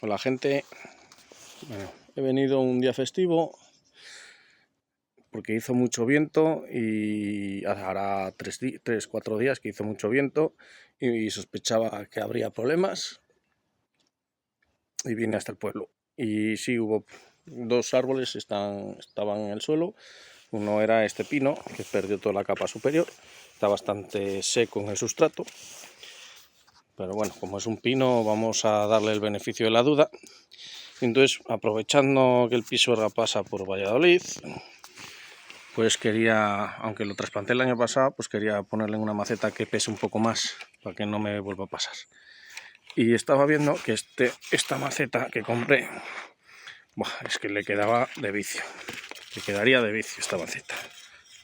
Hola gente, bueno, he venido un día festivo porque hizo mucho viento y hará 4 días que hizo mucho viento y sospechaba que habría problemas y vine hasta el pueblo. Y sí, hubo 2 árboles estaban en el suelo. Uno era este pino que perdió toda la capa superior, está bastante seco en el sustrato. Pero bueno, como es un pino, vamos a darle el beneficio de la duda. Entonces, aprovechando que el pisuerga pasa por Valladolid, pues quería, aunque lo trasplanté el año pasado, pues quería ponerle en una maceta que pese un poco más, para que no me vuelva a pasar. Y estaba viendo que esta maceta que compré, es que le quedaba de vicio. Le quedaría de vicio esta maceta.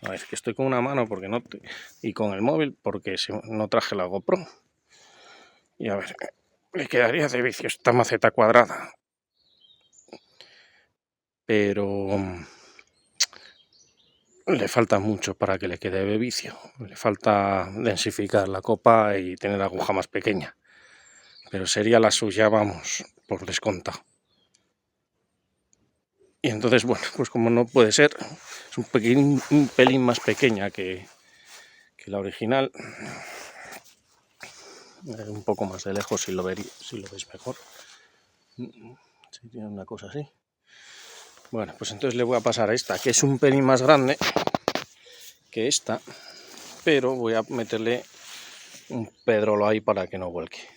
A ver, que estoy con una mano porque no y con el móvil porque no traje la GoPro. Y a ver, le quedaría de vicio esta maceta cuadrada. Pero le falta mucho para que le quede de vicio. Le falta densificar la copa y tener la aguja más pequeña. Pero sería la suya, vamos, por descontado. Y entonces, bueno, pues como no puede ser, es un pelín más pequeña que la original. Un poco más de lejos si lo veis mejor. Sería una cosa así. Bueno, pues entonces le voy a pasar a esta, que es un pelín más grande que esta, pero voy a meterle un pedrolo ahí para que no vuelque.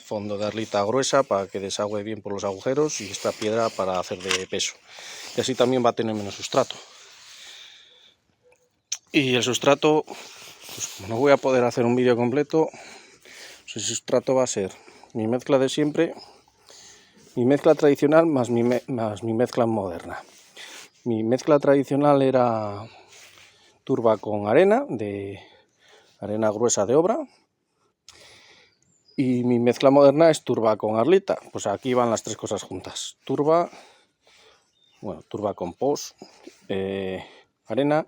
Fondo de arlita gruesa para que desagüe bien por los agujeros y esta piedra para hacer de peso. Y así también va a tener menos sustrato. Y el sustrato, pues como no voy a poder hacer un vídeo completo, pues el sustrato va a ser mi mezcla de siempre, mi mezcla tradicional más mi mezcla moderna. Mi mezcla tradicional era turba con arena gruesa de obra. Y mi mezcla moderna es turba con arlita. Pues aquí van las 3 cosas juntas. Turba compost, arena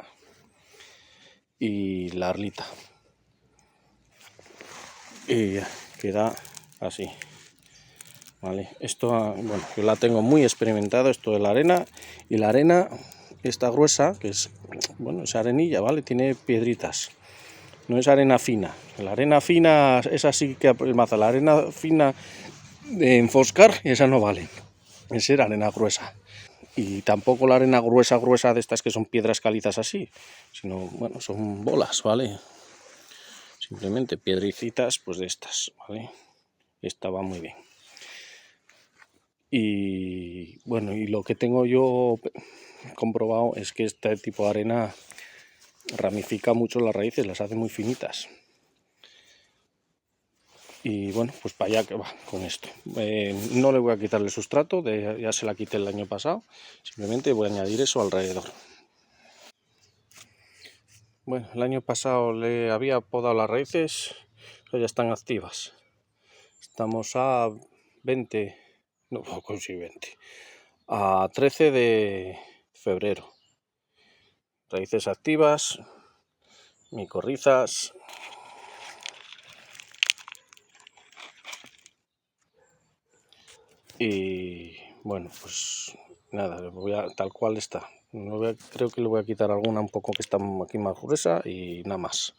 y la arlita. Y queda así. Vale, esto, bueno, yo la tengo muy experimentado, esto de la arena. Y la arena, esta gruesa, que es, bueno, es arenilla, ¿vale? Tiene piedritas. No es arena fina. La arena fina es así que maza. La arena fina de enfoscar, esa no vale. Es arena gruesa. Y tampoco la arena gruesa de estas que son piedras calizas así, sino, bueno, son bolas, ¿vale? Simplemente piedricitas, pues de estas, ¿vale? Esta va muy bien. Y bueno, y lo que tengo yo comprobado es que este tipo de arena ramifica mucho las raíces, las hace muy finitas. Y bueno, pues para allá que va con esto. No le voy a quitar el sustrato, ya se la quité el año pasado, simplemente voy a añadir eso alrededor. Bueno, el año pasado le había podado las raíces, pero ya están activas. Estamos a 20, no, sí 20, a 13 de febrero. Raíces activas, micorrizas. Y bueno, pues nada, tal cual está. Creo que le voy a quitar alguna un poco que está aquí más gruesa y nada más.